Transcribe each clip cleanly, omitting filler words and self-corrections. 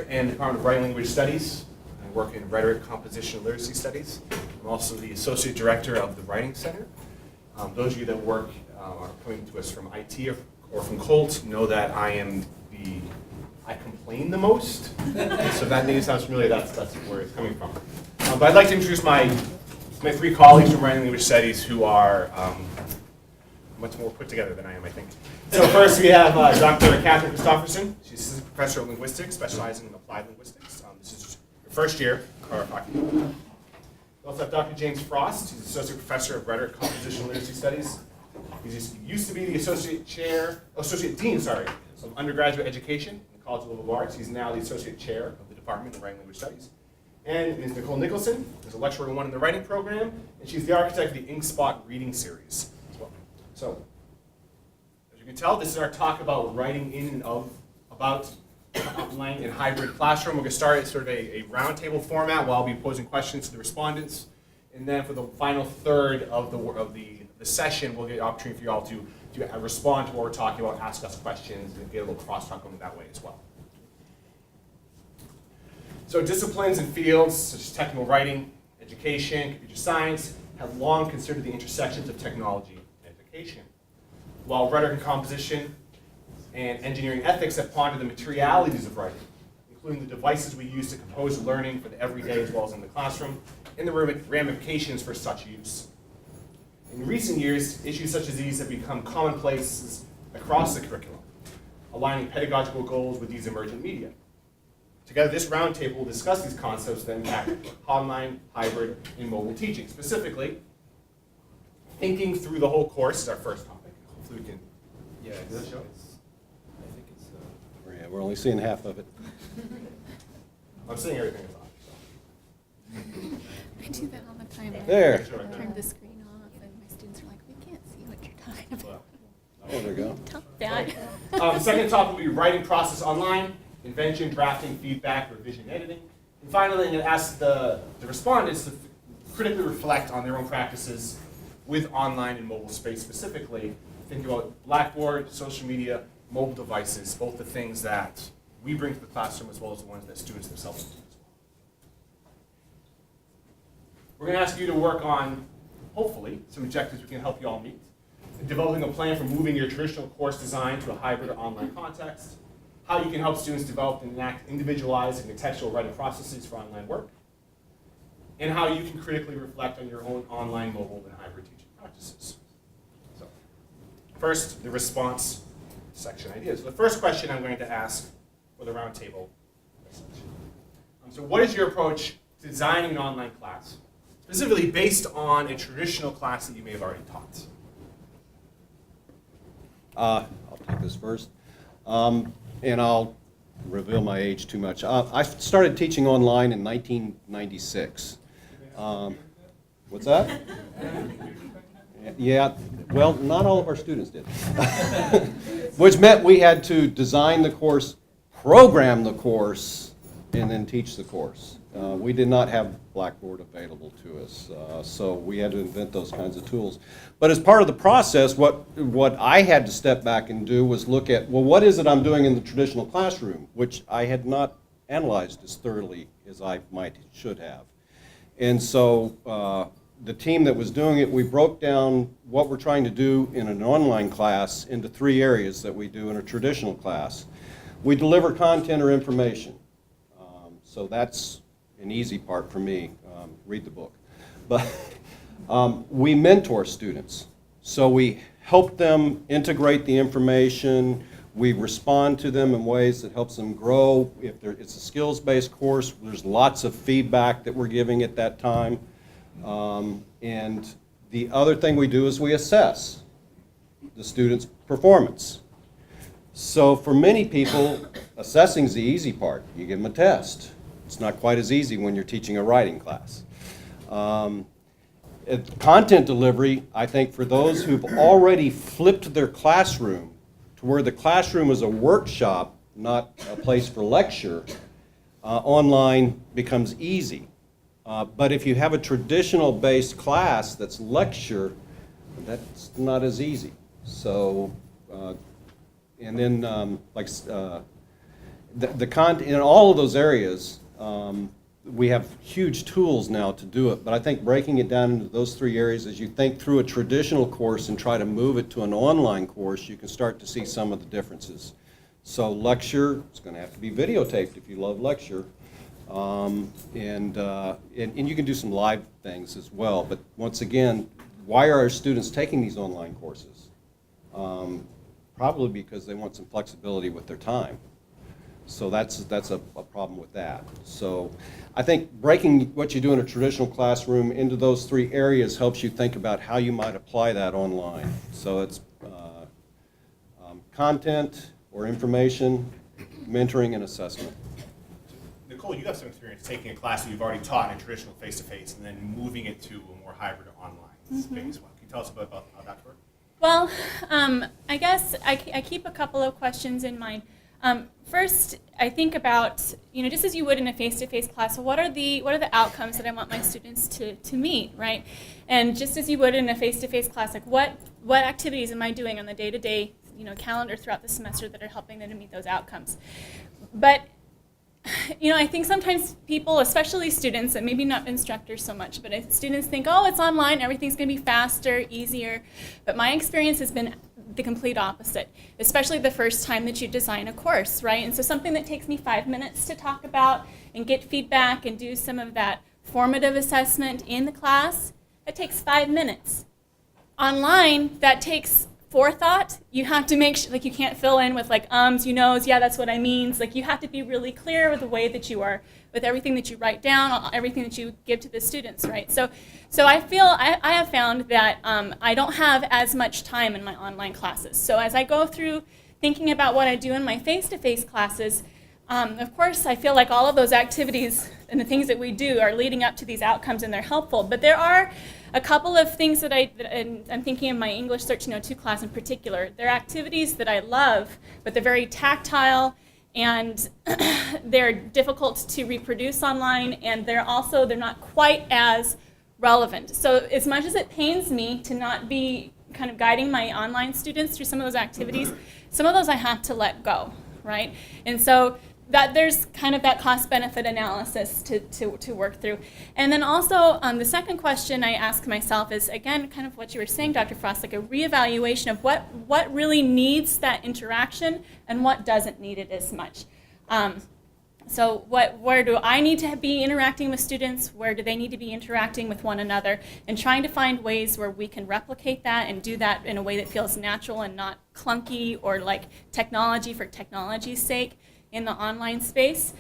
in the Department of Writing Language Studies. I work in Rhetoric, Composition, and Literacy Studies. I'm also the Associate Director of the Writing Center. Those of you that work are coming to us from IT or from Colt know that I complain the most. So if that name sounds familiar, that's where it's coming from. But I'd like to introduce my three colleagues from Writing Language Studies who are much more put together than I am, I think. So first we have Dr. Catherine Christofferson. She's Assistant Professor of Linguistics, specializing in applied linguistics. This is her first year. We also have Dr. James Frost. He's Associate Professor of Rhetoric, Composition, and Literacy Studies. He used to be the Associate Dean of Undergraduate Education in the College of Liberal Arts. He's now the Associate Chair of the Department of Writing Language Studies. And Ms. Nicole Nicholson is a lecturer one in the writing program, and she's the architect of the Inkspot reading series as well. So, as you can tell, this is our talk about writing in and about online and hybrid classroom. We're going to start at sort of a roundtable format while I'll be posing questions to the respondents. And then for the final third of the session, we'll get an opportunity for you all to respond to what we're talking about, ask us questions, and get a little crosstalk going that way as well. So disciplines and fields such as technical writing, education, computer science have long considered the intersections of technology and education. While rhetoric and composition and engineering ethics have pondered the materialities of writing, including the devices we use to compose learning for the everyday as well as in the classroom, and the ramifications for such use. In recent years, issues such as these have become commonplaces across the curriculum, aligning pedagogical goals with these emergent media. Together, this roundtable will discuss these concepts that impact online, hybrid, and mobile teaching. Specifically, thinking through the whole course is our first topic. Hopefully we can, does that show? I think it's, yeah, we're only seeing half of it. I'm seeing everything I thought. I do that all the time. There. I turn the screen off, and my students are like, "We can't see what you're talking about." Oh, there we go. Tell Dad. The second topic will be writing process online, invention, drafting, feedback, revision, editing. And finally, I'm going to ask the respondents to critically reflect on their own practices with online and mobile space specifically. Think about Blackboard, social media, mobile devices, both the things that we bring to the classroom as well as the ones that students themselves do as well. We're going to ask you to work on, hopefully, some objectives we can help you all meet. Developing a plan for moving your traditional course design to a hybrid or online context. How you can help students develop and enact individualized and contextual writing processes for online work. And how you can critically reflect on your own online, mobile, and hybrid teaching practices. So, first, the response section ideas. So the first question I'm going to ask for the roundtable section. So what is your approach to designing an online class, specifically based on a traditional class that you may have already taught? I'll take this first. And I'll reveal my age too much. I started teaching online in 1996. What's that? Yeah, well, not all of our students did. Which meant we had to design the course, program the course, and then teach the course. We did not have Blackboard available to us, so we had to invent those kinds of tools. But as part of the process, what I had to step back and do was look at, well, what is it I'm doing in the traditional classroom, which I had not analyzed as thoroughly as I should have. And so the team that was doing it, we broke down what we're trying to do in an online class into 3 areas that we do in a traditional class. We deliver content or information. So that's an easy part for me, read the book. But we mentor students. So we help them integrate the information. We respond to them in ways that helps them grow. If it's a skills-based course, there's lots of feedback that we're giving at that time. And the other thing we do is we assess the student's performance. So for many people, assessing is the easy part. You give them a test. It's not quite as easy when you're teaching a writing class. Content delivery, I think for those who've already flipped their classroom to where the classroom is a workshop, not a place for lecture, online becomes easy. But if you have a traditional based class that's lecture, that's not as easy. So, and then in all of those areas, we have huge tools now to do it, but I think breaking it down into those 3 areas as you think through a traditional course and try to move it to an online course, you can start to see some of the differences. So lecture, it's going to have to be videotaped if you love lecture. And you can do some live things as well. But once again, why are our students taking these online courses? Probably because they want some flexibility with their time. So that's a problem with that. So I think breaking what you do in a traditional classroom into those 3 areas helps you think about how you might apply that online. So it's content or information, mentoring, and assessment. Nicole, you have some experience taking a class that you've already taught in a traditional face-to-face and then moving it to a more hybrid online space. Well, can you tell us about how that works? Well, I guess I keep a couple of questions in mind. First, I think about, just as you would in a face-to-face class, what are the outcomes that I want my students to meet, right? And just as you would in a face-to-face class, like what activities am I doing on the day-to-day, calendar throughout the semester that are helping them to meet those outcomes? But I think sometimes people, especially students, and maybe not instructors so much, but students think, oh, it's online, everything's going to be faster, easier. But my experience has been the complete opposite, especially the first time that you design a course, right? And so something that takes me 5 minutes to talk about and get feedback and do some of that formative assessment in the class, it takes 5 minutes. Online, that takes forethought. You have to make sure, you can't fill in with you knows, yeah, that's what I mean. You have to be really clear with the way that you are, with everything that you write down, everything that you give to the students, right? So I feel, I have found that I don't have as much time in my online classes. So as I go through thinking about what I do in my face-to-face classes, of course, I feel like all of those activities and the things that we do are leading up to these outcomes and they're helpful. But there are a couple of things that I'm thinking of my English 1302 class in particular. They're activities that I love, but they're very tactile and they're difficult to reproduce online, and they're not quite as relevant. So as much as it pains me to not be kind of guiding my online students through some of those activities, some of those I have to let go, right? And so that there's kind of that cost-benefit analysis to work through. And then also, the second question I ask myself is, again, kind of what you were saying, Dr. Frost, like a reevaluation of what really needs that interaction and what doesn't need it as much. So where do I need to be interacting with students? Where do they need to be interacting with one another? And trying to find ways where we can replicate that and do that in a way that feels natural and not clunky or like technology for technology's sake in the online space,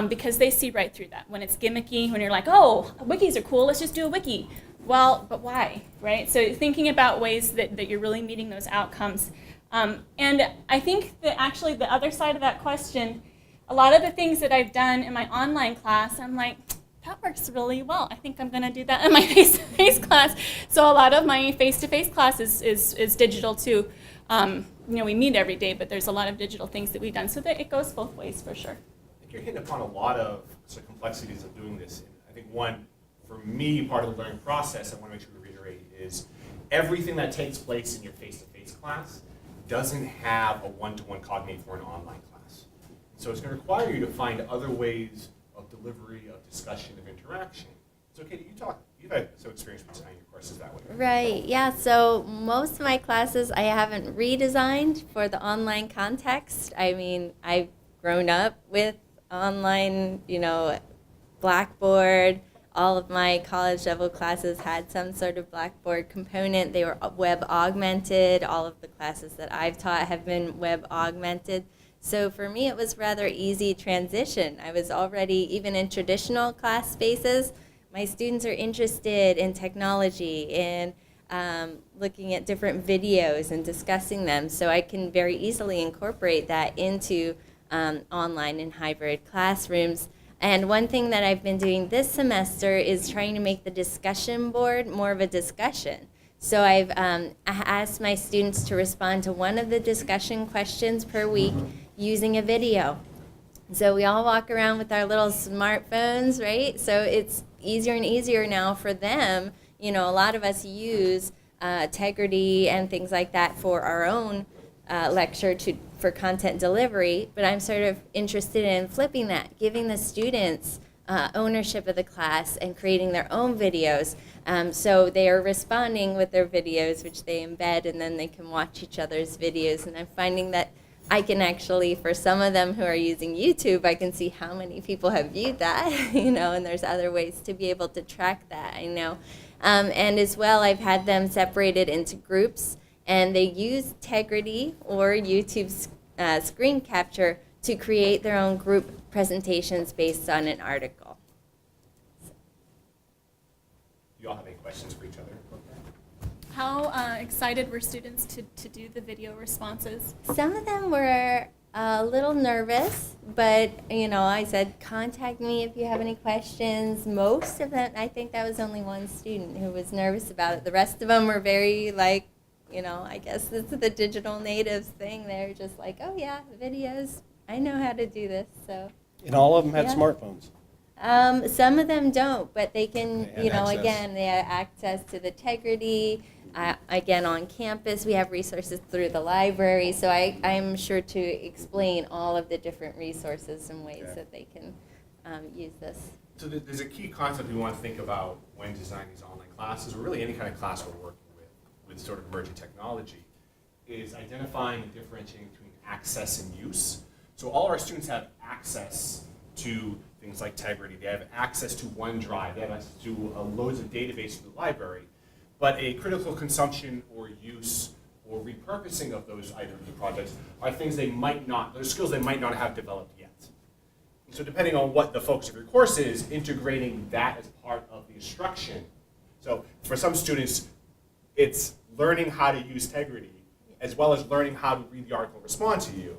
because they see right through that. When it's gimmicky, when you're like, oh, wikis are cool, let's just do a wiki. Well, but why, right? So thinking about ways that you're really meeting those outcomes. And I think that actually the other side of that question, a lot of the things that I've done in my online class, I'm like, that works really well. I think I'm going to do that in my face-to-face class. So a lot of my face-to-face class is digital too. We meet every day, but there's a lot of digital things that we've done, so that it goes both ways for sure. I think you're hitting upon a lot of complexities of doing this. And I think one, for me, part of the learning process, I want to make sure to reiterate, is everything that takes place in your face-to-face class doesn't have a one-to-one cognate for an online class. So it's going to require you to find other ways of delivery, of discussion, of interaction. So Katie, you've had some experience with designing your courses that way. Right, yeah, so most of my classes I haven't redesigned for the online context. I mean, I've grown up with online, Blackboard. All of my college level classes had some sort of Blackboard component. They were web augmented. All of the classes that I've taught have been web augmented. So for me, it was rather easy transition. I was already, even in traditional class spaces, my students are interested in technology and looking at different videos and discussing them. So I can very easily incorporate that into online and hybrid classrooms. And one thing that I've been doing this semester is trying to make the discussion board more of a discussion. So I've asked my students to respond to one of the discussion questions per week using a video. So we all walk around with our little smartphones, right? So it's easier and easier now for them. A lot of us use Integrity and things like that for our own lecture for content delivery, but I'm sort of interested in flipping that, giving the students ownership of the class and creating their own videos. So they are responding with their videos, which they embed, and then they can watch each other's videos. And I'm finding that I can actually, for some of them who are using YouTube, I can see how many people have viewed that, you know, and there's other ways to be able to track that, I know. And as well, I've had them separated into groups, and they use Tegrity or YouTube's screen capture to create their own group presentations based on an article. You all have any questions for each other? How excited were students to do the video responses? Some of them were a little nervous, but you know, I said, contact me if you have any questions. Most of them, I think that was only one student who was nervous about it. The rest of them were very like, you know, I guess this is the digital natives thing. They're just like, oh yeah, videos, I know how to do this, so. And all of them had Yeah. smartphones. Some of them don't, but they can, They had you know, access. again, they have access to the Tegrity. Again, on campus, we have resources through the library, so I'm sure to explain all of the different resources and ways Okay. that they can use this. So there's a key concept we want to think about when designing these online classes, or really any kind of class we're working with sort of emerging technology, is identifying and differentiating between access and use. So all our students have access to things like Tegrity, they have access to OneDrive, they have access to loads of databases in the library, but a critical consumption or use or repurposing of those items or projects are things they might not, those skills they might not have developed yet. So depending on what the focus of your course is, integrating that as part of the instruction. So for some students, it's learning how to use Tegrity, as well as learning how to read the article and respond to you.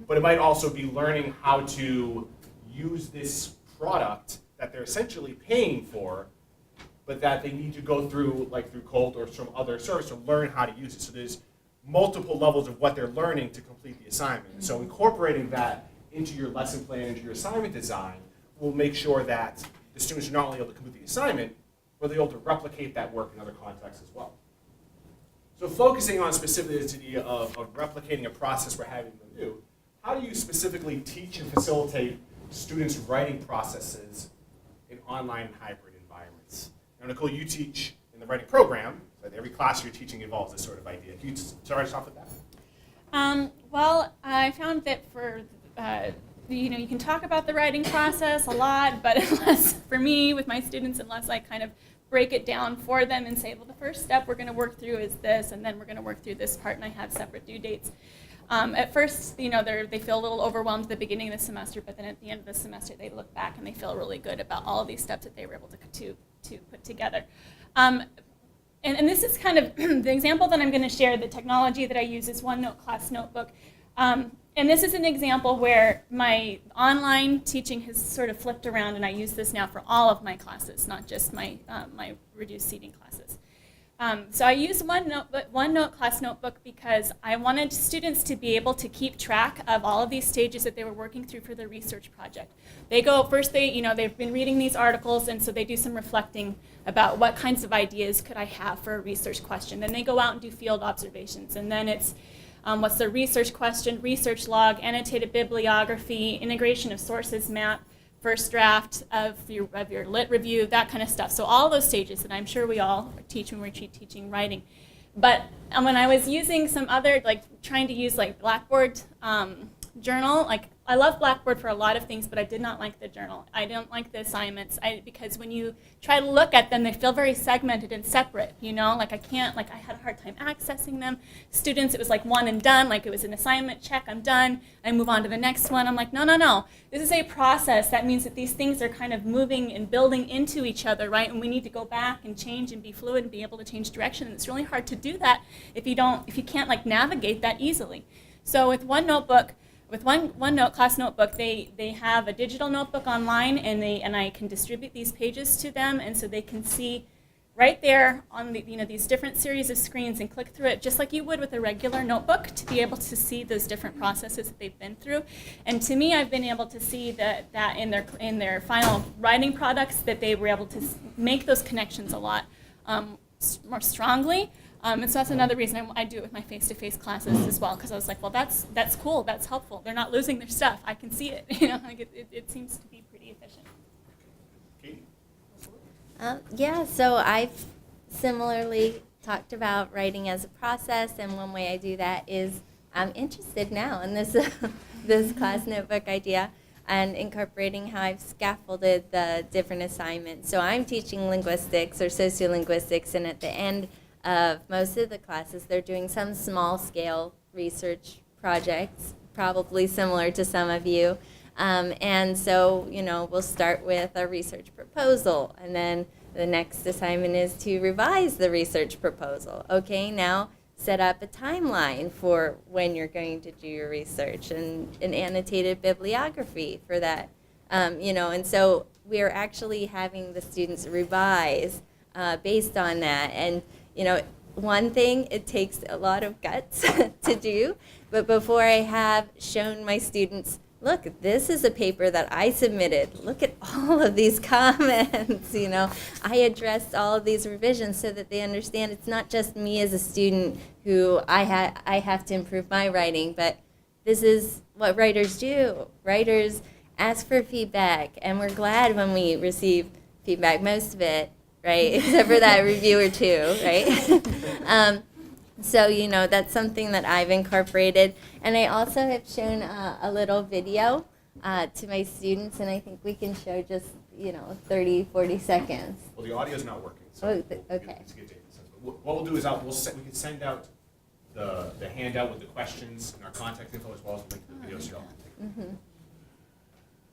But it might also be learning how to use this product that they're essentially paying for, but that they need to go through, like through Colt or some other service, to learn how to use it. So there's multiple levels of what they're learning to complete the assignment. And so incorporating that into your lesson plan, into your assignment design, will make sure that the students are not only able to complete the assignment, but they're able to replicate that work in other contexts as well. So focusing on specifically this idea of replicating a process we're having them do, how do you specifically teach and facilitate students' writing processes in online and hybrid environments? Now, Nicole, you teach in the writing program, so every class you're teaching involves this sort of idea. Can you start us off with that? Well, I found that for you know, you can talk about the writing process a lot, but unless, for me, with my students, unless I kind of break it down for them and say, well, the first step we're going to work through is this, and then we're going to work through this part, and I have separate due dates. At first, you know, they feel a little overwhelmed at the beginning of the semester, but then at the end of the semester, they look back and they feel really good about all of these steps that they were able to put together. And this is kind of the example that I'm going to share. The technology that I use is OneNote class notebook. And this is an example where my online teaching has sort of flipped around, and I use this now for all of my classes, not just my reduced seating classes. So I use OneNote class notebook because I wanted students to be able to keep track of all of these stages that they were working through for their research project. They go, first they've been reading these articles, and so they do some reflecting about what kinds of ideas could I have for a research question. Then they go out and do field observations, and then it's what's the research question, research log, annotated bibliography, integration of sources map, first draft of your lit review, that kind of stuff. So all those stages that I'm sure we all teach when we're teaching writing. But when I was using some other, like trying to use like Blackboard journal, like I love Blackboard for a lot of things, but I did not like the journal. I don't like the assignments because when you try to look at them, they feel very segmented and separate, you know? Like I had a hard time accessing them. Students, it was like one and done, like it was an assignment, check, I'm done, I move on to the next one. I'm like, no. This is a process. That means that these things are kind of moving and building into each other, right? And we need to go back and change and be fluid and be able to change direction. And it's really hard to do that if you can't like navigate that easily. So with OneNote class notebook, they have a digital notebook online, and I can distribute these pages to them, and so they can see right there on these different series of screens and click through it just like you would with a regular notebook to be able to see those different processes that they've been through. And to me, I've been able to see that in their final writing products that they were able to make those connections a lot more strongly. And so that's another reason I do it with my face-to-face classes as well, because I was like, well, that's cool, that's helpful. They're not losing their stuff. I can see it. Like it seems to be pretty efficient. Katie? Yeah, so I've similarly talked about writing as a process, and one way I do that is I'm interested now in this this class notebook idea and incorporating how I've scaffolded the different assignments. So I'm teaching linguistics or sociolinguistics, and at the end of most of the classes, they're doing some small-scale research projects, probably similar to some of you. And so, we'll start with a research proposal, and then the next assignment is to revise the research proposal. Okay, now set up a timeline for when you're going to do your research and an annotated bibliography for that. And so we're actually having the students revise based on that. And, one thing, it takes a lot of guts to do, but before I have shown my students, look, this is a paper that I submitted. Look at all of these comments, I addressed all of these revisions so that they understand it's not just me as a student who I have to improve my writing, but this is what writers do. Writers ask for feedback, and we're glad when we receive feedback, most of it, right, except for that review or two, right? So, that's something that I've incorporated. And I also have shown a little video to my students, and I think we can show just, 30, 40 seconds. Well, the audio's not working, so Oh, we'll okay. get data sense. But what we'll do is we can send out the handout with the questions and our contact info as well as the link to the video so y'all can take it.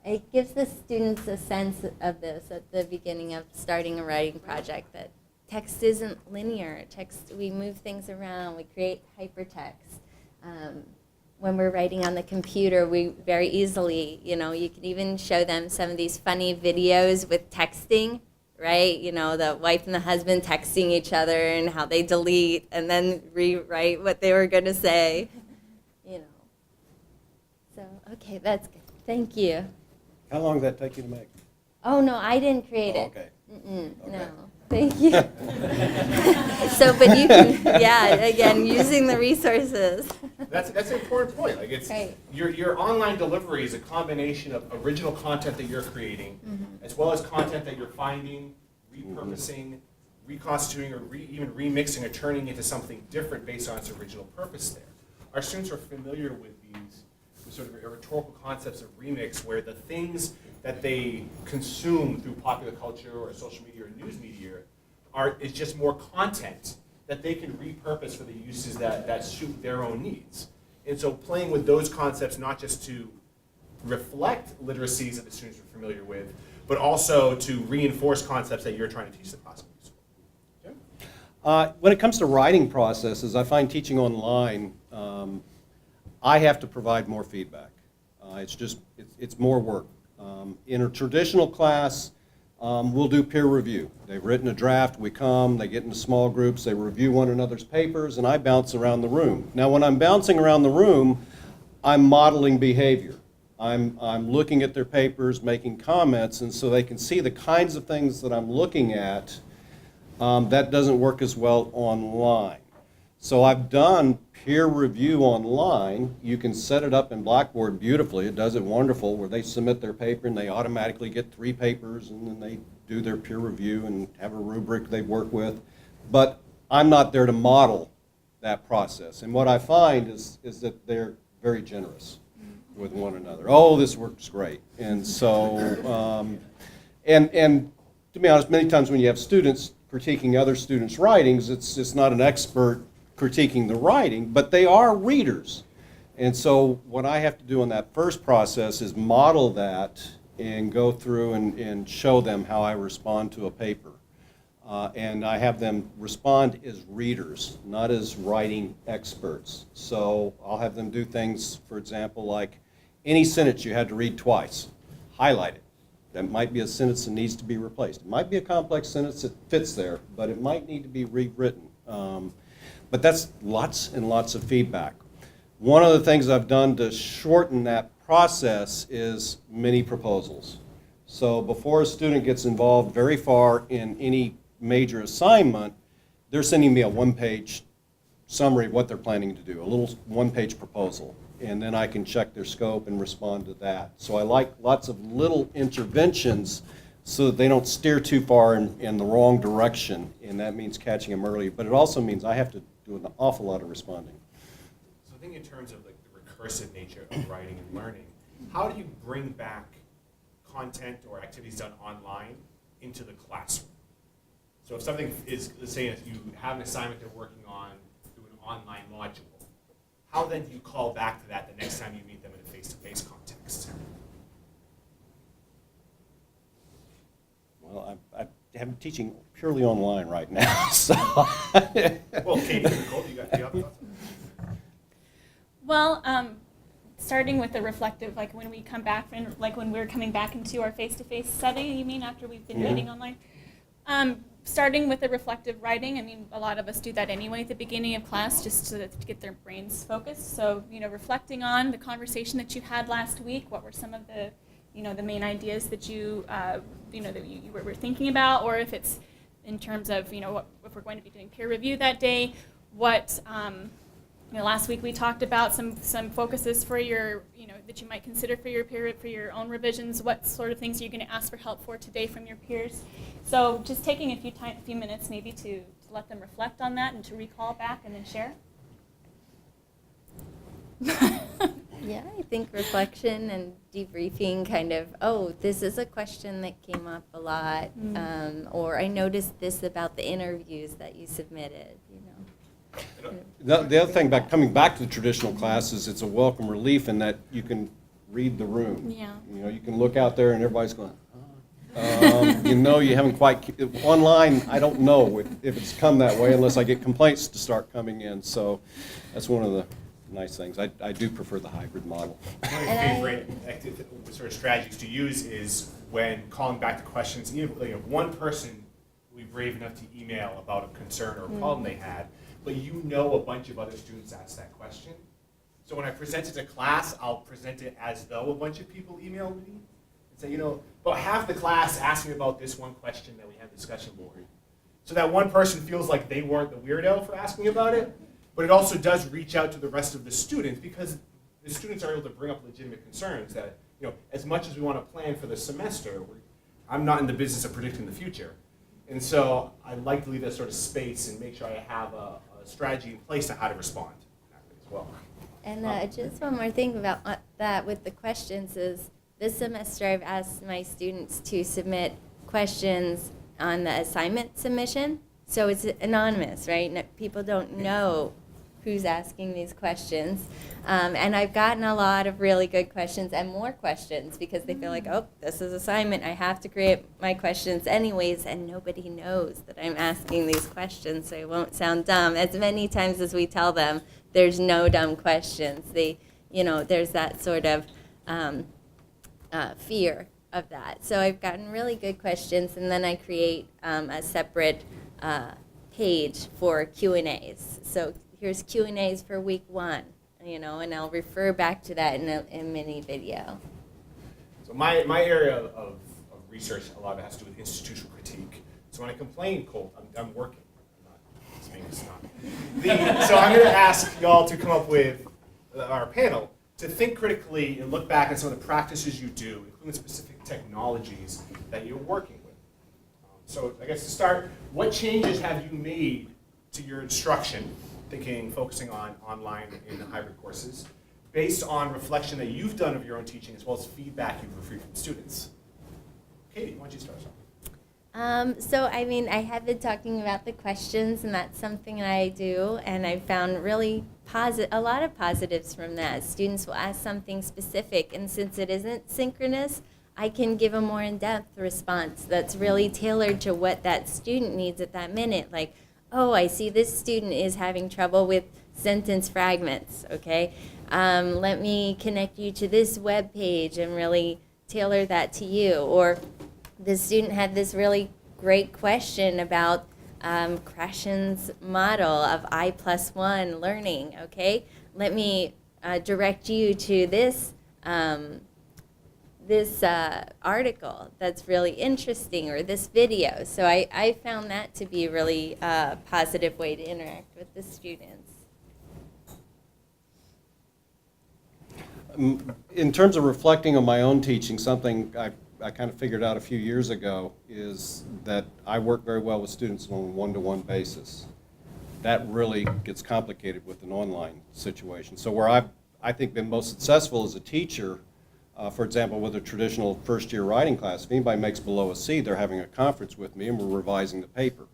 It gives the students a sense of this at the beginning of starting a writing project, that text isn't linear. Text, we move things around, we create hypertext. When we're writing on the computer, we very easily, you can even show them some of these funny videos with texting, right? The wife and the husband texting each other and how they delete and then rewrite what they were going to say, So, okay, that's good. Thank you. How long did that take you to make? Oh, no, I didn't create it. Okay. Okay. Okay. No, thank you. But you can, again, using the resources. That's an important point. Like it's Right. your online delivery is a combination of original content that you're creating, as well as content that you're finding, repurposing, reconstituting, or even remixing or turning into something different based on its original purpose there. Our students are familiar with these sort of rhetorical concepts of remix, where the things that they consume through popular culture or social media or news media is just more content that they can repurpose for the uses that suit their own needs. And so playing with those concepts, not just to reflect literacies that the students are familiar with, but also to reinforce concepts that you're trying to teach the classmates. Okay? When it comes to writing processes, I find teaching online, I have to provide more feedback. It's more work. In a traditional class, we'll do peer review. They've written a draft, we come, they get into small groups, they review one another's papers, and I bounce around the room. Now, when I'm bouncing around the room, I'm modeling behavior. I'm looking at their papers, making comments, and so they can see the kinds of things that I'm looking at. That doesn't work as well online. So I've done peer review online. You can set it up in Blackboard beautifully. It does it wonderful, where they submit their paper and they automatically get 3 papers, and then they do their peer review and have a rubric they work with. But I'm not there to model that process. And what I find is that they're very generous with one another. Oh, this works great. And so, and to be honest, many times when you have students critiquing other students' writings, it's not an expert critiquing the writing, but they are readers. And so what I have to do in that first process is model that and go through and show them how I respond to a paper. And I have them respond as readers, not as writing experts. So I'll have them do things, for example, like any sentence you had to read twice, highlight it. That might be a sentence that needs to be replaced. It might be a complex sentence that fits there, but it might need to be rewritten. But that's lots and lots of feedback. One of the things I've done to shorten that process is mini proposals. So before a student gets involved very far in any major assignment, they're sending me a one-page summary of what they're planning to do, a little one-page proposal. And then I can check their scope and respond to that. So I like lots of little interventions so that they don't steer too far in the wrong direction, and that means catching them early. But it also means I have to do an awful lot of responding. So I think in terms of like the recursive nature of writing and learning, how do you bring back content or activities done online into the classroom? So if something is, let's say if you have an assignment they're working on through an online module, how then do you call back to that the next time you meet them in a face-to-face context? Well, I'm teaching purely online right now, so. Well, Katie, Nicole, do you have thoughts? Well, starting with the reflective, like when we come back, like when we're coming back into our face-to-face setting, you mean after we've been meeting online? Starting with the reflective writing, I mean, a lot of us do that anyway at the beginning of class just to get their brains focused. So, reflecting on the conversation that you had last week, what were some of the, the main ideas that you, that you were thinking about, or if it's in terms of, if we're going to be doing peer review that day, what, last week we talked about some focuses for your, that you might consider for your own revisions. What sort of things are you going to ask for help for today from your peers? So just taking a few minutes maybe to let them reflect on that and to recall back and then share. Yeah, I think reflection and debriefing kind of, oh, this is a question that came up a lot, or I noticed this about the interviews that you submitted, The other thing about coming back to the traditional class is it's a welcome relief in that you can read the room. Yeah. You can look out there and everybody's going, you haven't quite, online, I don't know if it's come that way unless I get complaints to start coming in. So that's one of the nice things. I do prefer the hybrid model. One of my favorite sort of strategies to use is when calling back to questions, one person will be brave enough to email about a concern or a problem they had, but a bunch of other students asked that question. So when I present it to class, I'll present it as though a bunch of people emailed me and say, about half the class asked me about this one question that we had discussion board. So that one person feels like they weren't the weirdo for asking about it, but it also does reach out to the rest of the students because the students are able to bring up legitimate concerns that, as much as we want to plan for the semester, I'm not in the business of predicting the future. And so I like to leave that sort of space and make sure I have a strategy in place on how to respond as well. And just one more thing about that with the questions is this semester I've asked my students to submit questions on the assignment submission. So it's anonymous, right? People don't know who's asking these questions. And I've gotten a lot of really good questions and more questions because they feel like, oh, this is assignment. I have to create my questions anyways, and nobody knows that I'm asking these questions, so it won't sound dumb. As many times as we tell them, there's no dumb questions. There's that sort of fear of that. So I've gotten really good questions, and then I create a separate page for Q&As. So here's Q&As for week 1, and I'll refer back to that in a mini video. So my area of research, a lot of it has to do with institutional critique. So when I complain, Colt, I'm working. I'm not saying it's not. So I'm going to ask y'all to come up with, our panel, to think critically and look back at some of the practices you do, including specific technologies that you're working with. So I guess to start, what changes have you made to your instruction, focusing on online and hybrid courses, based on reflection that you've done of your own teaching as well as feedback you've received from students? Katie, why don't you start us off? I have been talking about the questions, and that's something that I do, and I found really a lot of positives from that. Students will ask something specific, and since it isn't synchronous, I can give a more in-depth response that's really tailored to what that student needs at that minute. Like, oh, I see this student is having trouble with sentence fragments, okay? Let me connect you to this web page and really tailor that to you. Or the student had this really great question about Krashen's model of I+1 learning, okay? Let me direct you to this this article that's really interesting, or this video. So I found that to be a really positive way to interact with the students. In terms of reflecting on my own teaching, something I kind of figured out a few years ago is that I work very well with students on a one-to-one basis. That really gets complicated with an online situation. So where I've, I think, been most successful as a teacher, for example, with a traditional first-year writing class, if anybody makes below a C, they're having a conference with me and we're revising the paper.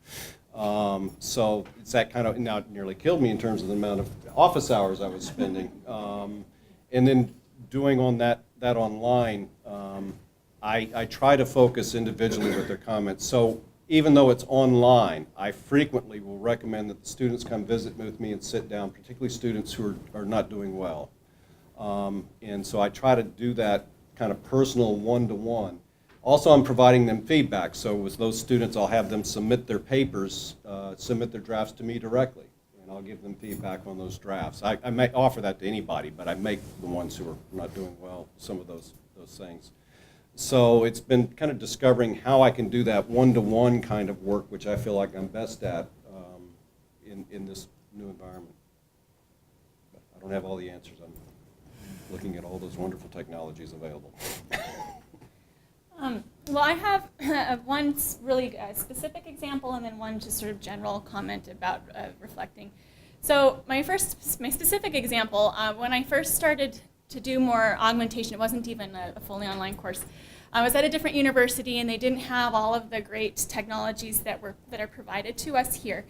So it's that kind of, now it nearly killed me in terms of the amount of office hours I was spending. And then doing on that online, I try to focus individually with their comments. So even though it's online, I frequently will recommend that the students come visit with me and sit down, particularly students who are not doing well. And so I try to do that kind of personal one-to-one. Also, I'm providing them feedback. So with those students, I'll have them submit their papers, submit their drafts to me directly. And I'll give them feedback on those drafts. I may offer that to anybody, but I make the ones who are not doing well some of those things. So it's been kind of discovering how I can do that one-to-one kind of work, which I feel like I'm best at in this new environment. But I don't have all the answers. I'm looking at all those wonderful technologies available. Well, I have one really specific example and then one just sort of general comment about reflecting. So my specific example, when I first started to do more augmentation, it wasn't even a fully online course. I was at a different university and they didn't have all of the great technologies that are provided to us here.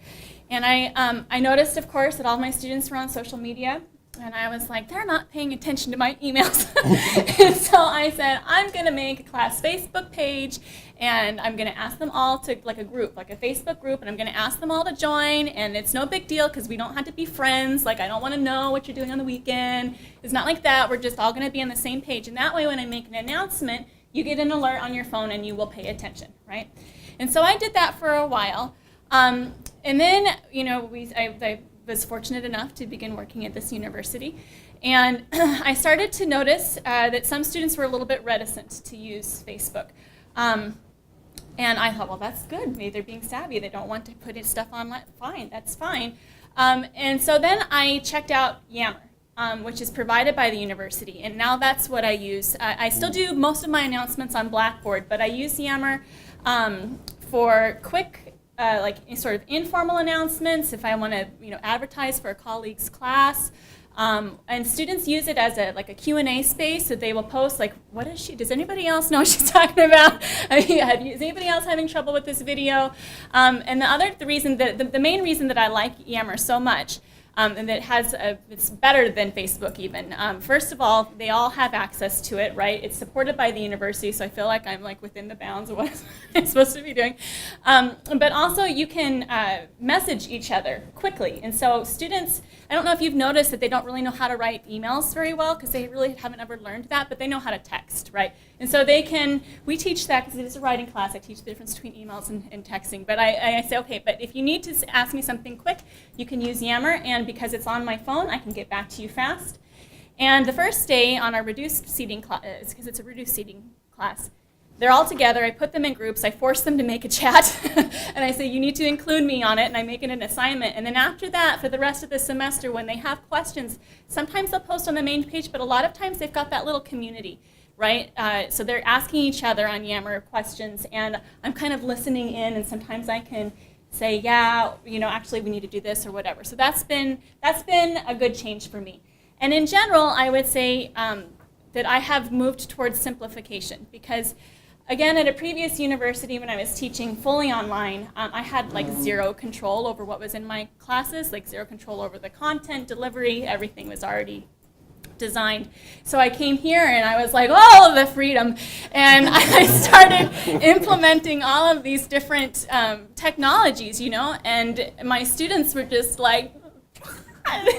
And I noticed, of course, that all my students were on social media. And I was like, they're not paying attention to my emails. And so I said, I'm going to make a class Facebook page, and I'm going to ask them all to, like a group, like a Facebook group, and I'm going to ask them all to join, and it's no big deal because we don't have to be friends. Like, I don't want to know what you're doing on the weekend. It's not like that. We're just all going to be on the same page. And that way, when I make an announcement, you get an alert on your phone, and you will pay attention, right? And so I did that for a while. And then, you know, I was fortunate enough to begin working at this university. And I started to notice that some students were a little bit reticent to use Facebook. And I thought, well, that's good. Maybe they're being savvy. They don't want to put stuff online. Fine, that's fine. And so then I checked out Yammer, which is provided by the university. And now that's what I use. I still do most of my announcements on Blackboard, but I use Yammer for quick like sort of informal announcements if I want to, you know, advertise for a colleague's class. And students use it as a Q&A space, so they will post like, what is she, does anybody else know what she's talking about? Is anybody else having trouble with this video? And the main reason that I like Yammer so much, and that it's better than Facebook even. First of all, they all have access to it, right? It's supported by the university, so I feel like I'm like within the bounds of what I'm supposed to be doing. But also you can message each other quickly. And so students, I don't know if you've noticed that they don't really know how to write emails very well because they really haven't ever learned that, but they know how to text, right? And so we teach that because it is a writing class. I teach the difference between emails and texting. But I say, okay, but if you need to ask me something quick, you can use Yammer, and because it's on my phone, I can get back to you fast. And the first day on our reduced seating class, because it's a reduced seating class, they're all together. I put them in groups. I force them to make a chat. And I say, you need to include me on it, and I make it an assignment. And then after that, for the rest of the semester, when they have questions, sometimes they'll post on the main page, but a lot of times they've got that little community, right? So they're asking each other on Yammer questions, and I'm kind of listening in, and sometimes I can say, yeah, you know, actually we need to do this or whatever. So that's been a good change for me. And in general, I would say that I have moved towards simplification because, again, at a previous university when I was teaching fully online, I had like zero control over what was in my classes, like zero control over the content, delivery, everything was already designed. So I came here and I was like, oh, the freedom. And I started implementing all of these different technologies, you know, and my students were just like,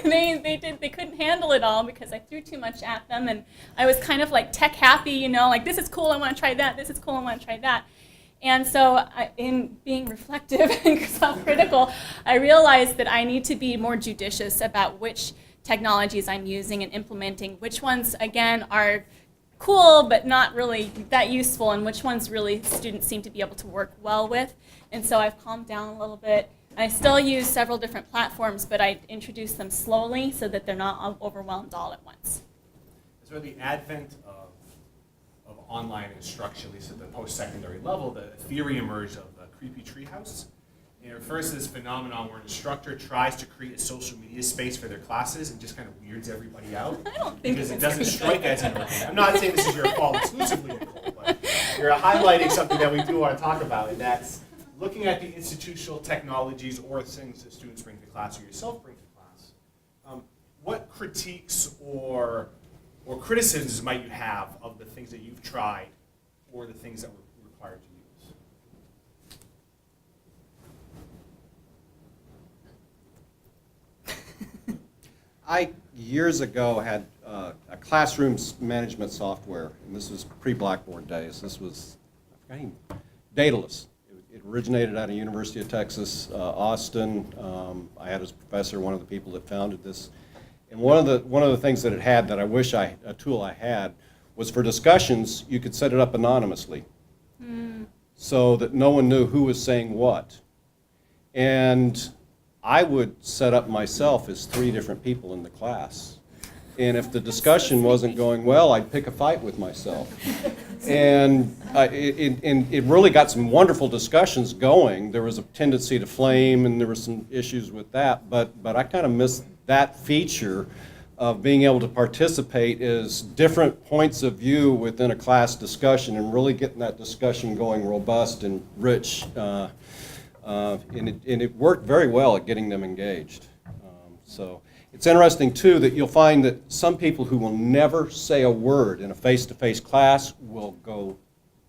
they couldn't handle it all because I threw too much at them, and I was kind of like tech happy, you know, like this is cool, I want to try that, this is cool, I want to try that. And so in being reflective and self-critical, I realized that I need to be more judicious about which technologies I'm using and implementing, which ones, again, are cool but not really that useful, and which ones really students seem to be able to work well with. And so I've calmed down a little bit. I still use several different platforms, but I introduce them slowly so that they're not overwhelmed all at once. So the advent of online instruction, at least at the post-secondary level, the theory emerged of the creepy treehouse. And it refers to this phenomenon where an instructor tries to create a social media space for their classes and just kind of weirds everybody out. I don't think because it it's doesn't creepy. strike as an organic. I'm not saying this is your fault exclusively, Nicole, but you're highlighting something that we do want to talk about, and that's looking at the institutional technologies or things that students bring to class or yourself bring to class. What critiques or criticisms might you have of the things that you've tried or the things that were required to use? I, years ago, had a classroom management software, and this was pre-Blackboard days. This was, Daedalus. It originated out of University of Texas, Austin. I had as a professor, one of the people that founded this. And one of the things that it had that I wish a tool I had was for discussions, you could set it up anonymously so that no one knew who was saying what. And I would set up myself as 3 different people in the class. And if the discussion wasn't going well, I'd pick a fight with myself. And it really got some wonderful discussions going. There was a tendency to flame, and there were some issues with that. But I kind of missed that feature of being able to participate as different points of view within a class discussion and really getting that discussion going robust and rich. And it worked very well at getting them engaged. So it's interesting, too, that you'll find that some people who will never say a word in a face-to-face class will go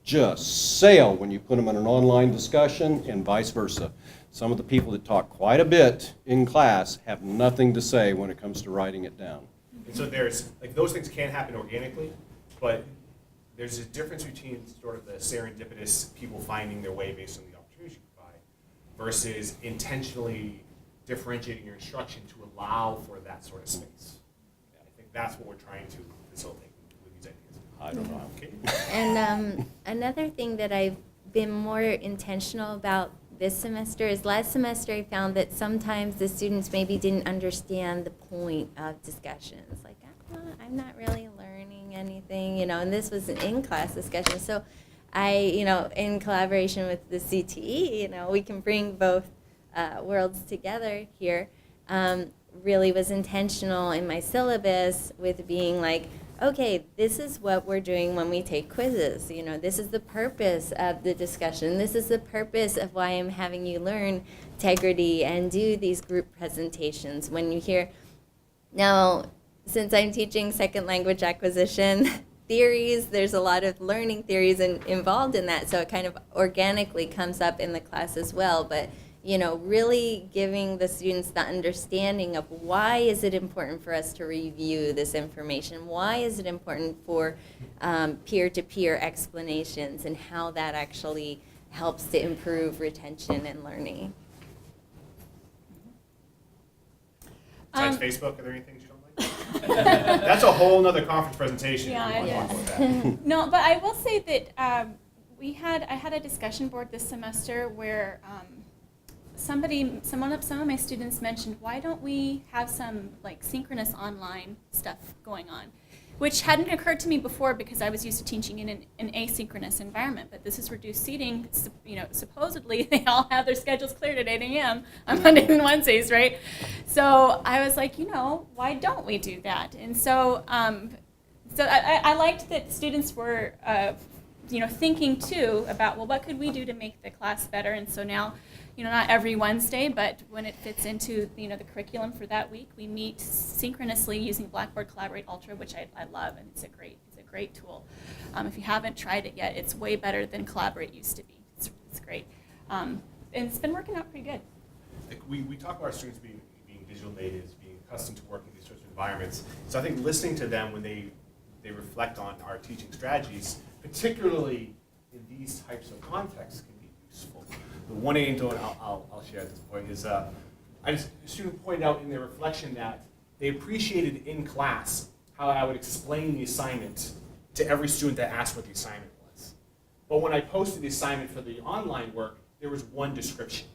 just sail when you put them in an online discussion, and vice versa. Some of the people that talk quite a bit in class have nothing to say when it comes to writing it down. And so there's, like, those things can happen organically, but there's a difference between sort of the serendipitous people finding their way based on the opportunities you provide versus intentionally differentiating your instruction to allow for that sort of space. I think that's what we're trying to facilitate with these ideas. I don't know. Okay. And another thing that I've been more intentional about this semester is last semester I found that sometimes the students maybe didn't understand the point of discussions. Like, I'm not really learning anything, and this was an in-class discussion. So I, in collaboration with the CTE, we can bring both worlds together here, really was intentional in my syllabus with being like, okay, this is what we're doing when we take quizzes. This is the purpose of the discussion. This is the purpose of why I'm having you learn integrity and do these group presentations. When you hear, now, since I'm teaching second language acquisition theories, there's a lot of learning theories involved in that, so it kind of organically comes up in the class as well. But really giving the students the understanding of why is it important for us to review this information? Why is it important for peer-to-peer explanations and how that actually helps to improve retention and learning? Besides Facebook, are there any things you don't like? That's a whole nother conference presentation. Yeah, if you want to it talk about that. No, but I will say that I had a discussion board this semester where some of my students mentioned, why don't we have some like synchronous online stuff going on, which hadn't occurred to me before because I was used to teaching in an asynchronous environment. But this is reduced seating. Supposedly they all have their schedules cleared at 8 a.m. on Mondays and Wednesdays, right? So I was like, why don't we do that? And so, I liked that students were, thinking too about, well, what could we do to make the class better? And so now, not every Wednesday, but when it fits into, the curriculum for that week, we meet synchronously using Blackboard Collaborate Ultra, which I love, and it's a great tool. If you haven't tried it yet, it's way better than Collaborate used to be. It's great. And it's been working out pretty good. Like we talk about our students being digital natives, being accustomed to working in these sorts of environments. So I think listening to them when they reflect on our teaching strategies, particularly in these types of contexts, can be useful. The one anecdote I'll share at this point is a student pointed out in their reflection that they appreciated in class how I would explain the assignment to every student that asked what the assignment was. But when I posted the assignment for the online work, there was one description.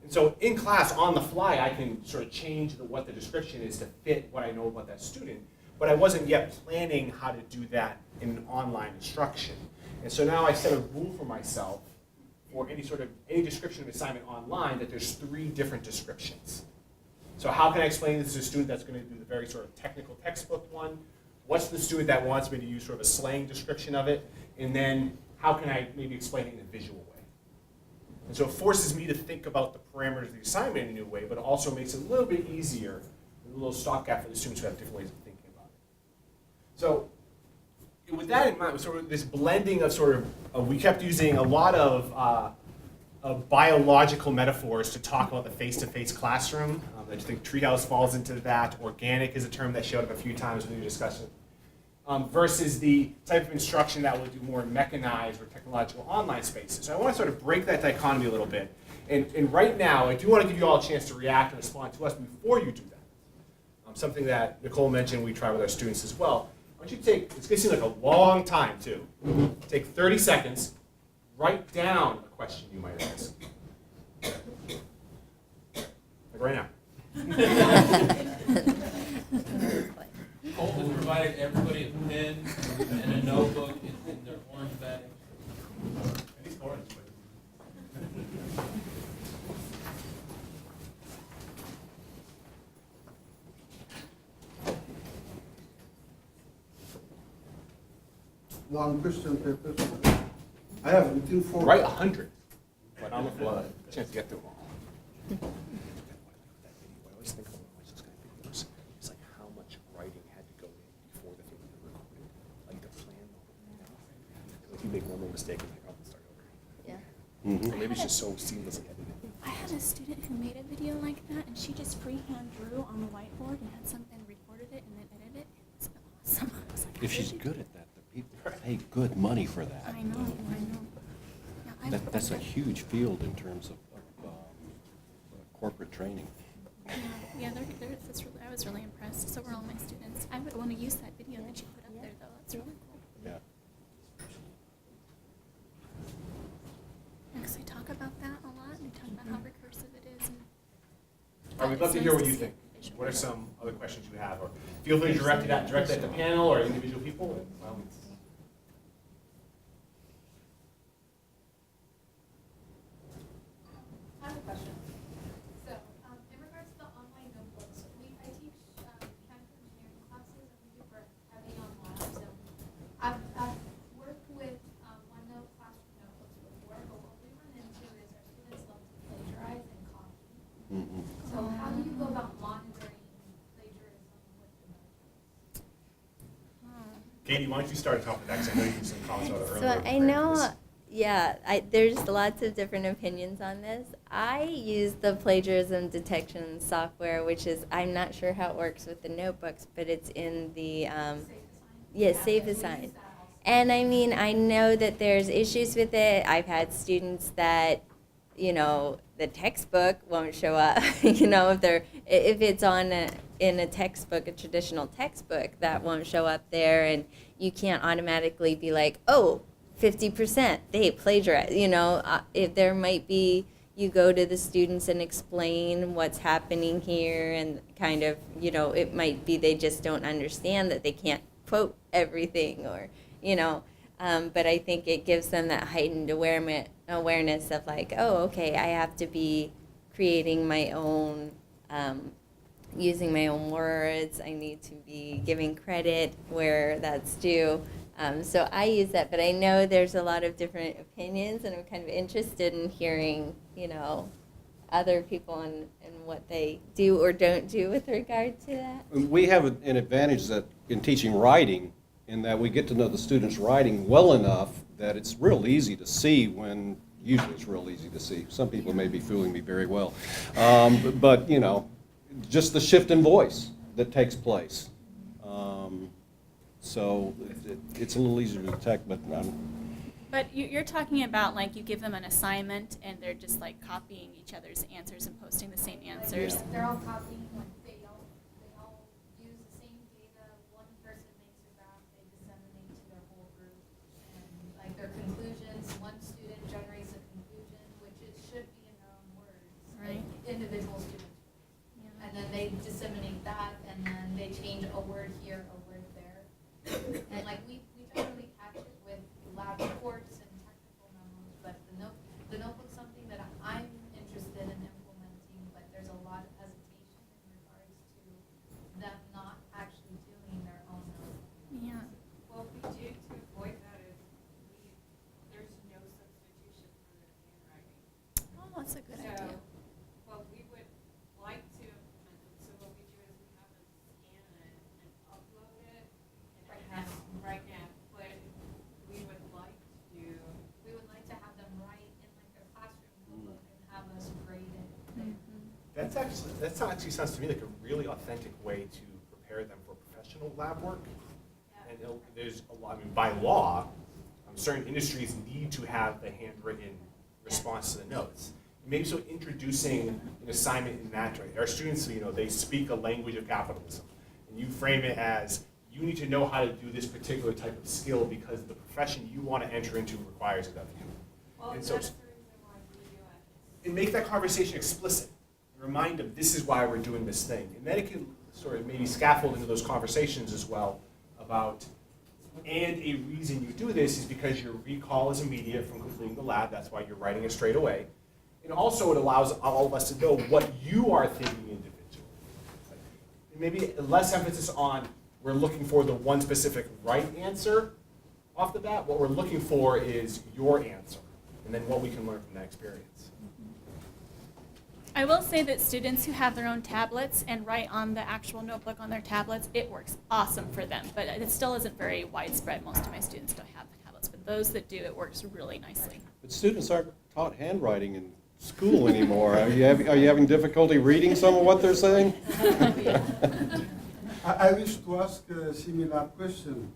And so in class, on the fly, I can sort of change what the description is to fit what I know about that student. But I wasn't yet planning how to do that in an online instruction. And so now I set a rule for myself for any description of assignment online that there's 3 different descriptions. So how can I explain this to a student that's going to do the very sort of technical textbook one? What's the student that wants me to use sort of a slang description of it? And then how can I maybe explain it in a visual way? And so it forces me to think about the parameters of the assignment in a new way, but it also makes it a little bit easier, a little stopgap for the students who have different ways of thinking about it. So with that in mind, sort of this blending of we kept using a lot of biological metaphors to talk about the face-to-face classroom. I just think Treehouse falls into that. Organic is a term that showed up a few times when we were discussing. Versus the type of instruction that will do more mechanized or technological online spaces. So I want to sort of break that dichotomy a little bit. And right now, I do want to give you all a chance to react and respond to us before you do that. Something that Nicole mentioned we try with our students as well. I want you to take, it's going to seem like a long time too. Take 30 seconds, write down a question you might ask. Like right now. Colton provided everybody a pen and a notebook in their orange bag. At least orange, but- Long question papers. I have within 4. Write 100. But I don't know if we'll have a chance to get through them all. I always think about those kind of videos. It's like how much writing had to go in before the thing was recorded. Like the plan. If you make one more mistake, it's like, oh, let's start over. Yeah. Or maybe it's just so seamlessly edited. I had a student who made a video like that, and she just freehand drew on the whiteboard and had something recorded it and then edited it. It was awesome. I was like, If she's good at that, the people pay good money for that. I know. Yeah, That's a huge field in terms of corporate training. Yeah, I was really impressed. So were all my students. I would want to use that video that you put up there, though. That's really cool. Yeah. Because I talk about that a lot. We talk about how recursive it is. And All right, we'd love to hear what you think. What are some other questions you have? Or feel free to direct it at the panel or individual people. And, by all means. I have a question. So, in regards to the online notebooks, I teach mechanical engineering classes, and we do work heavy on labs. So, I've worked with OneNote classroom notebooks before, but what we run into is our students love to plagiarize and copy. Mhm. So, how do you go about monitoring plagiarism with the notebooks? Katie, why don't you start off with that? Because I know you have some comments about it earlier. So I know, yeah, there's lots of different opinions on this. I use the plagiarism detection software, which is, I'm not sure how it works with the notebooks, but it's in the, Safe Assign. And I mean, I know that there's issues with it. I've had students that, the textbook won't show up. If it's in a textbook, a traditional textbook, that won't show up there, and you can't automatically be like, oh, 50%, they plagiarized. If there might be, you go to the students and explain what's happening here, and kind of, it might be they just don't understand that they can't quote everything, or, but I think it gives them that heightened awareness of like, oh, okay, I have to be creating my own, using my own words. I need to be giving credit where that's due. So I use that, but I know there's a lot of different opinions, and I'm kind of interested in hearing, other people and what they do or don't do with regard to that. We have an advantage that in teaching writing, in that we get to know the students' writing well enough that it's real easy to see when, usually it's real easy to see. Some people may be fooling me very well. But, just the shift in voice that takes place. So it's a little easier to detect, but But you're talking about like you give them an assignment and they're just like copying each other's answers and posting the same answers. Like, they're all copying, they all use the same data. One person makes a graph, they disseminate to word here, a word there. And like we try to really catch it with lab reports and technical memos, but the notebook's something that I'm interested in implementing, but there's a lot of hesitation in regards to them not actually doing their own notebook. Yeah. What we do to avoid that is there's no substitution for their handwriting. Oh, that's a good So, idea. what we would like to implement, so what we do is we have them scan it and upload it, and Right it has, now. right now, but we would like to, We would like to have them write in like their classroom notebook and have us grade it there. That actually sounds to me like a really authentic way to prepare them for professional lab work. And there's a lot, I mean, by law, certain industries need to have the handwritten response to the notes. Maybe so introducing an assignment in that way. Our students, they speak a language of capitalism. And you frame it as, you need to know how to do this particular type of skill because the profession you want to enter into requires it of you. well, And that's so, the reason why we do it. and make that conversation explicit. Remind them, this is why we're doing this thing. And then it can sort of maybe scaffold into those conversations as well about, and a reason you do this is because your recall is immediate from completing the lab, that's why you're writing it straight away. And also it allows all of us to know what you are thinking individually. Maybe less emphasis on, we're looking for the one specific right answer off the bat. What we're looking for is your answer, and then what we can learn from that experience. I will say that students who have their own tablets and write on the actual notebook on their tablets, it works awesome for them, but it still isn't very widespread. Most of my students don't have tablets, but those that do, it works really nicely. But students aren't taught handwriting in school anymore. Are you having difficulty reading some of what they're saying? I wish to ask a similar question,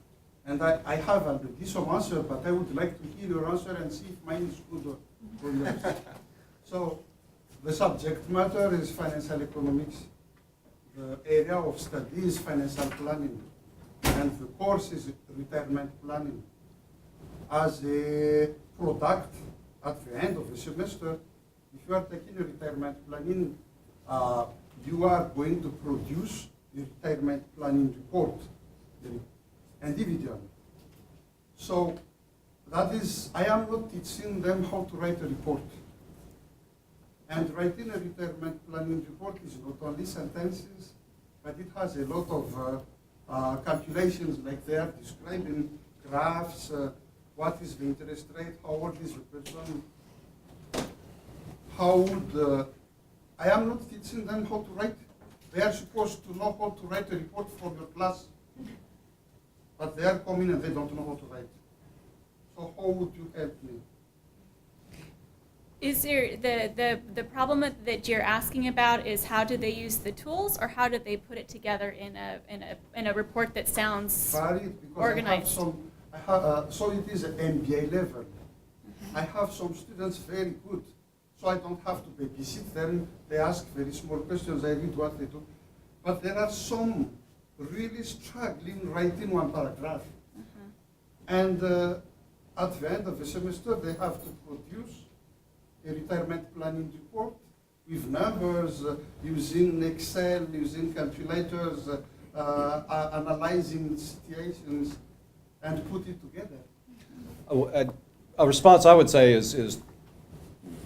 and I have already some answer, but I would like to hear your answer and see if mine is good or yours. So, the subject matter is financial economics. The area of study is financial planning, and the course is retirement planning. As a product, at the end of the semester, if you are taking a retirement planning, you are going to produce a retirement planning report individually. So that is, I am not teaching them how to write a report. And writing a retirement planning report is not only sentences, but it has a lot of calculations, like they are describing graphs, what is the interest rate, how old is the person, how would, I am not teaching them how to write. They are supposed to know how to write a report for your class, but they are coming and they don't know how to write. So how would you help me? Is there the problem that you're asking about is how do they use the tools, or how do they put it together in a report that sounds Varied, because organized? So it is an MBA level. I have some students very good, so I don't have to babysit them. They ask very small questions, I read what they do. But there are some really struggling writing one paragraph. And at the end of the semester, they have to produce a retirement planning report with numbers, using Excel, using calculators, analyzing situations, and put it together. A response I would say is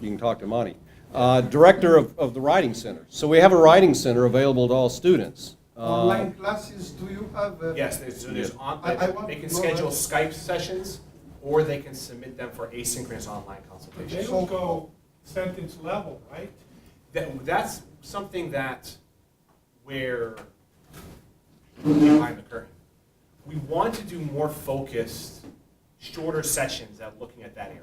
you can talk to Monty, director of the Writing Center. So we have a Writing Center available to all students. Online classes, do you have? Yes, there's I want they can to know schedule that. Skype sessions, or they can submit them for asynchronous online But consultation. they don't go sentence level, right? That's something that we're behind the curtain. We want to do more focused, shorter sessions at looking at that area.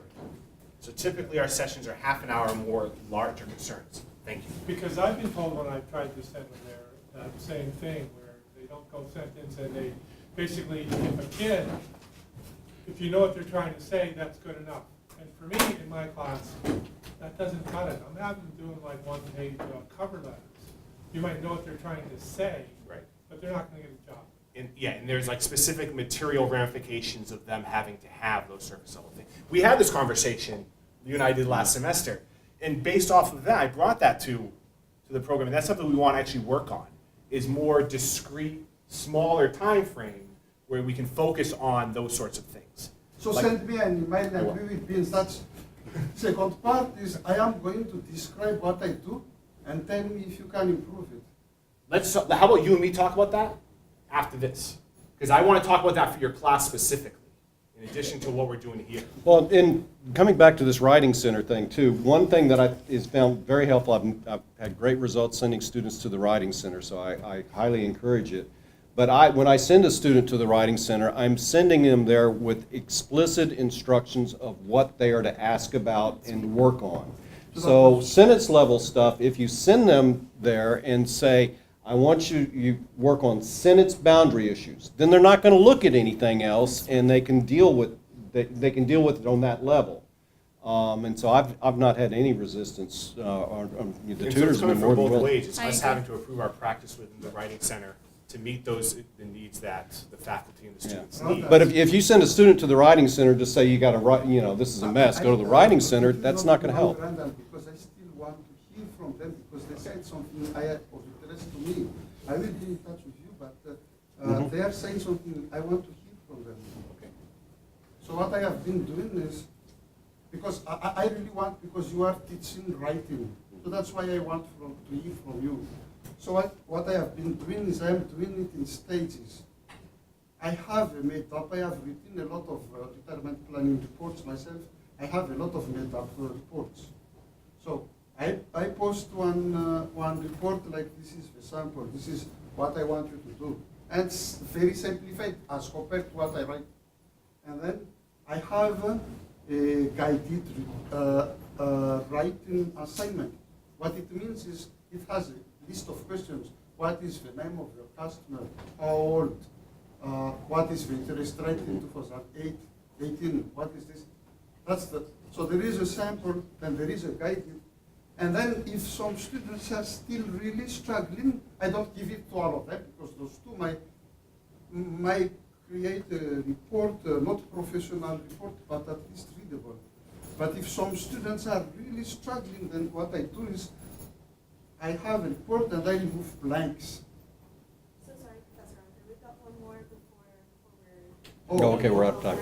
So typically our sessions are half an hour or more, larger concerns. Thank you. Because I've been told when I've tried to send them there, that same thing, where they don't go sentence, and they basically, if a kid, if you know what they're trying to say, that's good enough. And for me, in my class, that doesn't cut it. I'm having them doing like one-page cover letters. You might know what they're trying to say, Right. but they're not going to get a job. And there's like specific material ramifications of them having to have those surface level things. We had this conversation, you and I did last semester, and based off of that, I brought that to the program, and that's something we want to actually work on, is more discrete smaller time frame where we can focus on those sorts of things. So Like- send me an email and we will be in touch. Second part is I am going to describe what I do and tell me if you can improve it. How about you and me talk about that after this? Because I want to talk about that for your class specifically, in addition to what we're doing here. Well, in coming back to this writing center thing too, one thing that I is found very helpful, I've had great results sending students to the writing center, so I highly encourage it. But when I send a student to the writing center, I'm sending them there with explicit instructions of what they are to ask about and work on. So sentence level stuff, if you send them there and say, I want you work on sentence boundary issues, then they're not going to look at anything else, and they can deal with they can deal with it on that level. And so I've not had any resistance. The And so it's tutors have coming been more from than both willing. ways. It's I us agree. having to improve our practice within the writing center to meet the needs that the faculty and the students Yeah. need. But if you send a student to the writing center to say you got to write, this is a mess, go to the writing center, that's not going to help. Because I still want to hear from them because they said something of interest to me. I will be in touch with you, but they are saying something I want to hear from them. Okay. So what I have been doing is, because I really want, because you are teaching writing, so that's why I want to hear from you. So what I have been doing is I am doing it in stages. I have made up, I have written a lot of retirement planning reports myself. I have a lot of made up reports. So I post one report like this is the sample, this is what I want you to do. And it's very simplified as compared to what I write. And then I have a guided writing assignment. What it means is it has a list of questions. What is the name of your customer? How old? What is the interest rate in 2008, 18? What is this? So there is a sample, then there is a guided. And then if some students are still really struggling, I don't give it to all of them because those two might create a report, not professional report, but at least readable. But if some students are really struggling, then what I do is I have a report and I remove blanks. So sorry, Professor Arthur, we've got one more before we're. Oh, okay, we're out of time.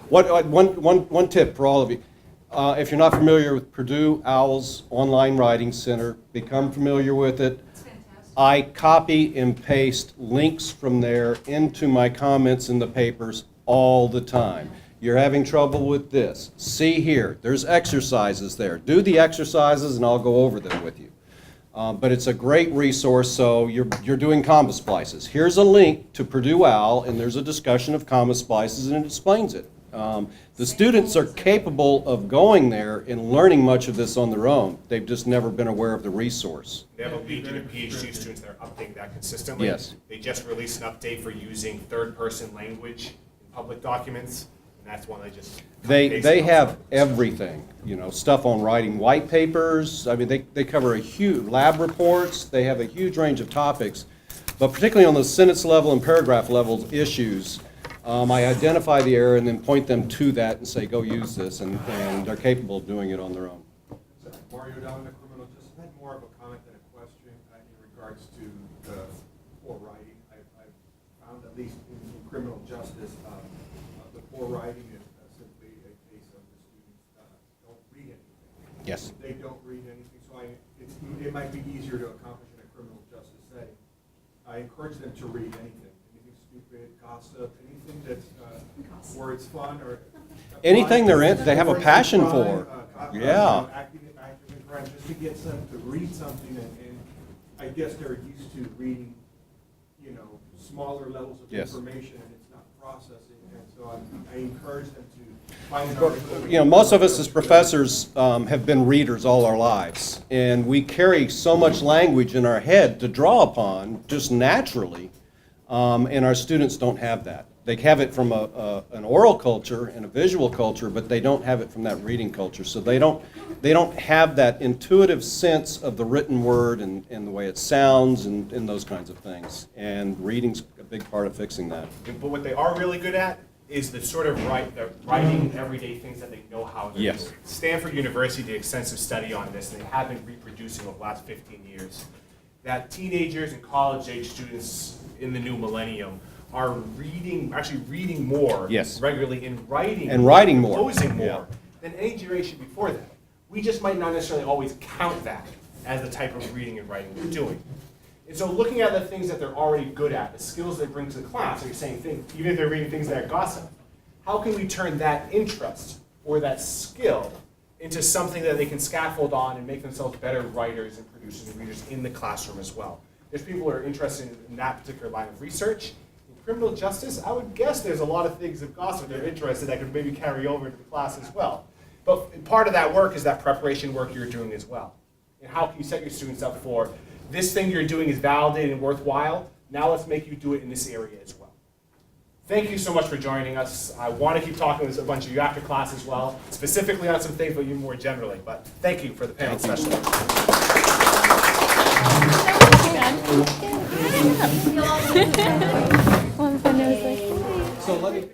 One tip for all of you. If you're not familiar with Purdue OWL's online writing center, become familiar with it. It's fantastic. I copy and paste links from there into my comments in the papers all the time. You're having trouble with this. See here, there's exercises there. Do the exercises and I'll go over them with you. But it's a great resource, so you're doing comma splices. Here's a link to Purdue OWL, and there's a discussion of comma splices, and it explains it. The students are capable of going there and learning much of this on their own. They've just never been aware of the resource. They have a legion of PhD students that are updating that consistently. Yes. They just released an update for using third-person language in public documents, and that's one they just. They have everything, stuff on writing white papers. I mean, they cover a huge, lab reports. They have a huge range of topics. But particularly on the sentence level and paragraph level issues, I identify the error and then point them to that and say, go use this, and they're capable of doing it on their own. Mario down in the criminal justice. I had more of a comment than a question in regards to the poor writing. I've found, at least in criminal justice, the poor writing is simply a case of the students don't read anything. Yes. They don't read anything, so it might be easier to accomplish in a criminal justice setting. I encourage them to read anything stupid, gossip, anything that's where it's fun or Anything they're in, they have a passion for. Yeah. Acting in crime, just to get them to read something, and I guess they're used to reading, smaller levels of Yes. information, and it's not processing, and so I encourage them to find an article. Most of us as professors have been readers all our lives, and we carry so much language in our head to draw upon just naturally, and our students don't have that. They have it from an oral culture and a visual culture, but they don't have it from that reading culture. So they don't have that intuitive sense of the written word and the way it sounds and those kinds of things. And reading's a big part of fixing that. But what they are really good at is the sort of writing everyday things that they know how to Yes. do. Stanford University did extensive study on this, and they have been reproducing over the last 15 years. that teenagers and college-age students in the new millennium are actually reading more Yes. regularly and writing more. composing more Yeah. than any generation before that. We just might not necessarily always count that as the type of reading and writing they're doing. And so looking at the things that they're already good at, the skills they bring to the class, like you're saying, even if they're reading things that are gossip, how can we turn that interest or that skill into something that they can scaffold on and make themselves better writers and producers and readers in the classroom as well? There's people who are interested in that particular line of research. In criminal justice, I would guess there's a lot of things of gossip they're interested that could maybe carry over into the class as well. But part of that work is that preparation work you're doing as well. And how can you set your students up for, this thing you're doing is validated and worthwhile, now let's make you do it in this area as well. Thank you so much for joining us. I want to keep talking with a bunch of you after class as well, specifically on some things, but even more generally. But thank you for the panel discussion. Well, then I was like, So let me.